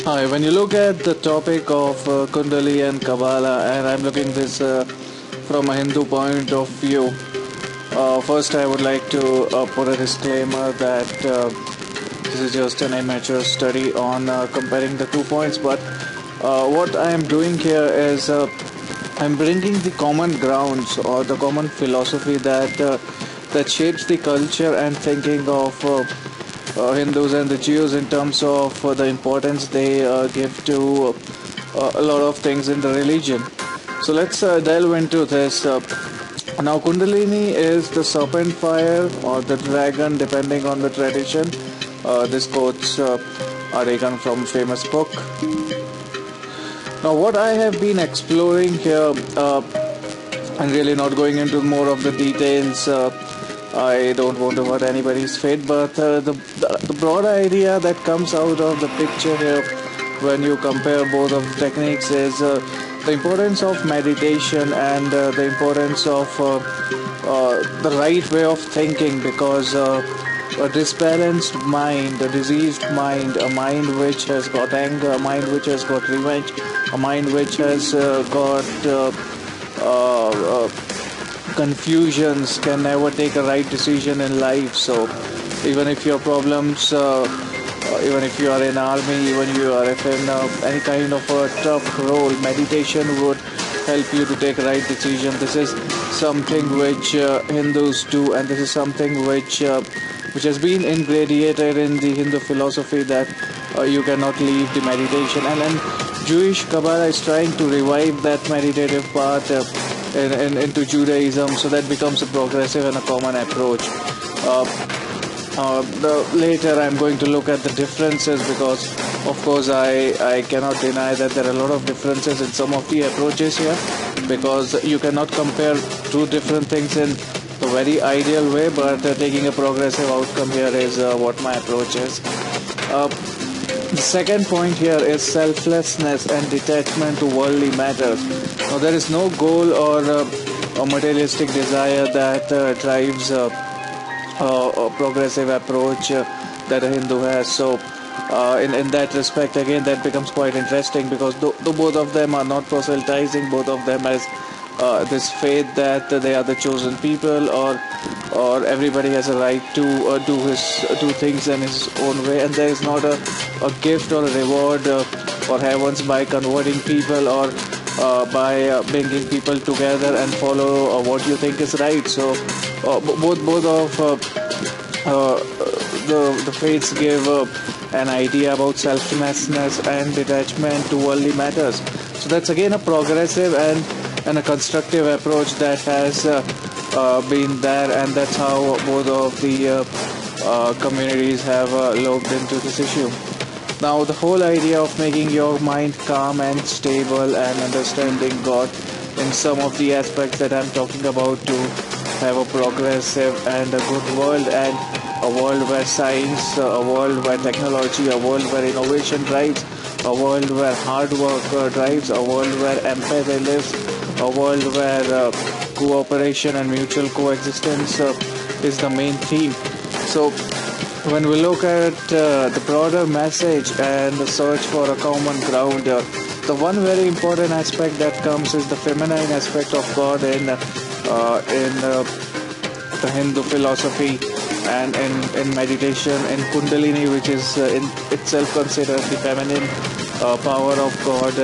Hi, when you look at the topic of Kundalini and Kabbalah, and I'm looking this from a Hindu point of view, first I would like to put a disclaimer that this is just an amateur study on comparing the 2 points, but what I am doing here is I'm bringing the common grounds or the common philosophy that shapes the culture and thinking of Hindus and the Jews in terms of the importance they give to a lot of things in the religion. So let's delve into this. Now, Kundalini is the serpent fire or the dragon, depending on the tradition. These quotes are taken from famous book. Now, what I have been exploring here, and really not going into more of the details. I don't want to hurt anybody's fate, but the broad idea that comes out of the picture here when you compare both of the techniques is the importance of meditation and the importance of the right way of thinking, because a disbalanced mind, a diseased mind, a mind which has got anger, a mind which has got revenge, a mind which has got confusions can never take a right decision in life. So even if your problems, even if you are in army, even you are in any kind of a tough role, meditation would help you to take a right decision. This is something which Hindus do, and this is something which has been ingradiated in the Hindu philosophy, that you cannot leave the meditation, and Jewish Kabbalah is trying to revive that meditative part into Judaism, so that becomes a progressive and a common approach. Later I'm going to look at the differences, because of course I cannot deny that there are a lot of differences in some of the approaches here, because you cannot compare two different things in the very ideal way, but taking a progressive outcome here is what my approach is. The second point here is selflessness and detachment to worldly matters. Now, there is no goal or a materialistic desire that drives a progressive approach that a Hindu has. So, in that respect, again, that becomes quite interesting, because though both of them are not proselytizing, both of them has this faith that they are the chosen people, or everybody has a right to do things in his own way, and there is not a gift or a reward for heavens by converting people or by bringing people together and follow what you think is right. So both of the faiths give an idea about selflessness and detachment to worldly matters. So that's again a progressive and a constructive approach that has been there, and that's how both of the communities have looked into this issue. Now, the whole idea of making your mind calm and stable and understanding God in some of the aspects that I'm talking about, to have a progressive and a good world, and a world where science, a world where technology, a world where innovation drives, a world where hard work drives, a world where empathy lives, a world where cooperation and mutual coexistence is the main theme. So when we look at the broader message and the search for a common ground, the one very important aspect that comes is the feminine aspect of God in the Hindu philosophy, and in meditation, in Kundalini, which is in itself considered the feminine power of God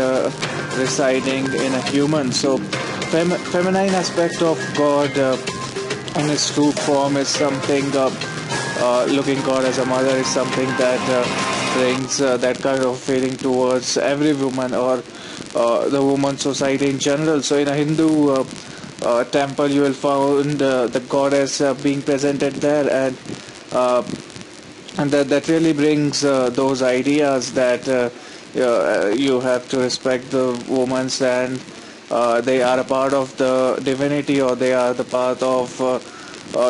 residing in a human. So feminine aspect of God in its true form is something, looking God as a mother is something that brings that kind of feeling towards every woman, or the woman society in general. So in a Hindu temple, you will find the goddess being presented there, and that really brings those ideas that you have to respect the women, and they are a part of the divinity, or they are the part of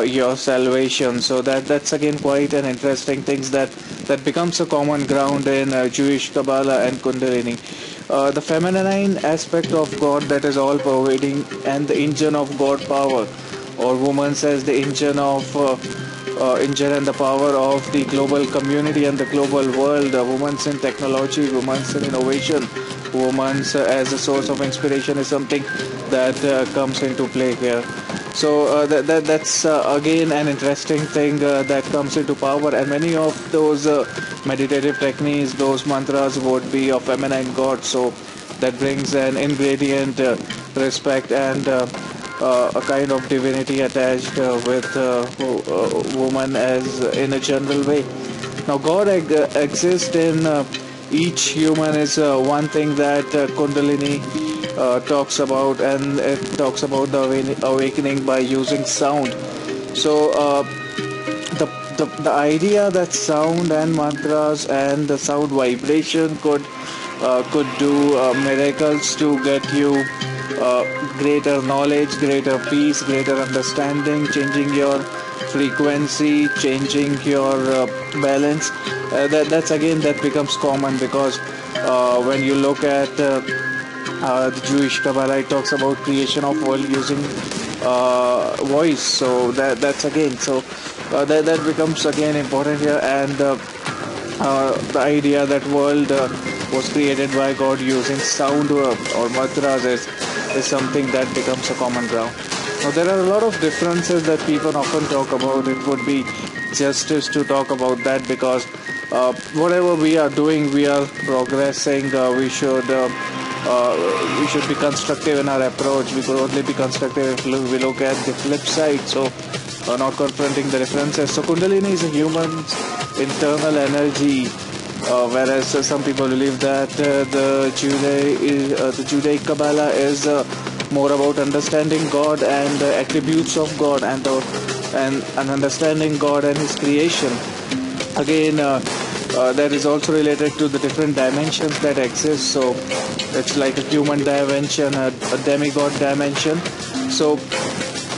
your salvation. So that's again quite an interesting thing that becomes a common ground in Jewish Kabbalah and Kundalini. The feminine aspect of God that is all pervading, and the engine of God power, or woman says the engine of engine and the power of the global community and the global world. Women in technology, women in innovation, women as a source of inspiration is something that comes into play here. So that's again an interesting thing that comes into power, and many of those meditative techniques, those mantras would be of feminine god. So that brings an ingredient, respect, and a kind of divinity attached with woman as in a general way. Now, God exists in each human is one thing that Kundalini talks about, and it talks about the awakening by using sound. So the idea that sound and mantras and the sound vibration could do miracles to get you greater knowledge, greater peace, greater understanding, changing your frequency, changing your balance. That becomes common, because when you look at the Jewish Kabbalah, it talks about creation of world using voice. So that becomes again important here, and the idea that world was created by God using sound or mantras is something that becomes a common ground. Now, there are a lot of differences that people often talk about. It would be justice to talk about that, because whatever we are doing, we are progressing. We should be constructive in our approach. We could only be constructive if we look at the flip side. So not confronting the differences. So Kundalini is a human's internal energy, whereas some people believe that the Judaic Kabbalah is more about understanding God and the attributes of God, and understanding God and His creation. Again, that is also related to the different dimensions that exist. So it's like a human dimension, a demigod dimension. So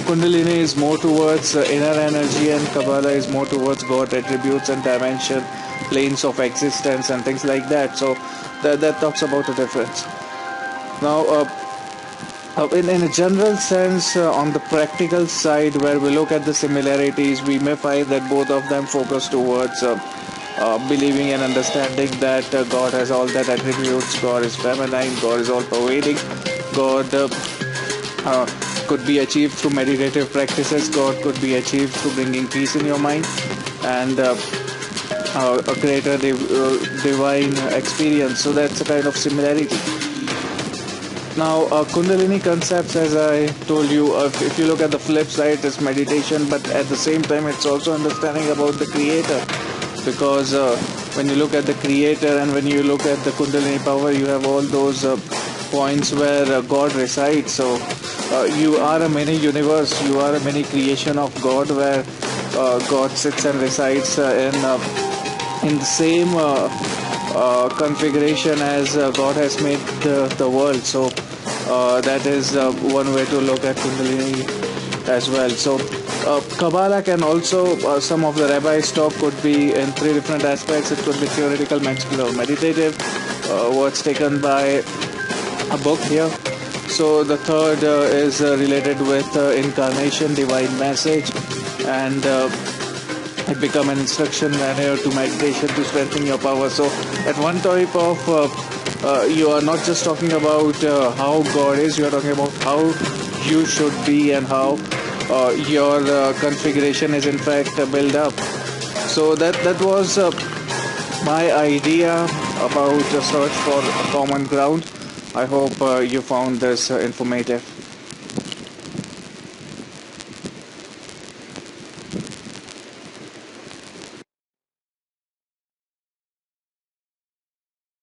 Kundalini is more towards inner energy, and Kabbalah is more towards God attributes and dimension, planes of existence and things like that. So that talks about the difference. Now, in a general sense, on the practical side, where we look at the similarities, we may find that both of them focus towards believing and understanding that God has all that attributes. God is feminine, God is all-pervading, God could be achieved through meditative practices, God could be achieved through bringing peace in your mind, and a greater divine experience. So that's a kind of similarity. Now, Kundalini concepts, as I told you, if you look at the flip side, it's meditation, but at the same time, it's also understanding about the Creator. Because when you look at the Creator and when you look at the Kundalini power, you have all those points where God resides. So you are a mini universe, you are a mini creation of God, where God sits and resides in the same configuration as God has made the world. So that is one way to look at Kundalini as well. So Kabbalah can also, some of the rabbis talk, could be in three different aspects. It could be theoretical, magical, or meditative. Words taken by a book here. So the third is related with incarnation, divine message, and it become an instruction manual to meditation to strengthen your power. So at one type of you are not just talking about how God is, you are talking about how you should be and how your configuration is in fact built up. So that was my idea about a search for a common ground. I hope you found this informative.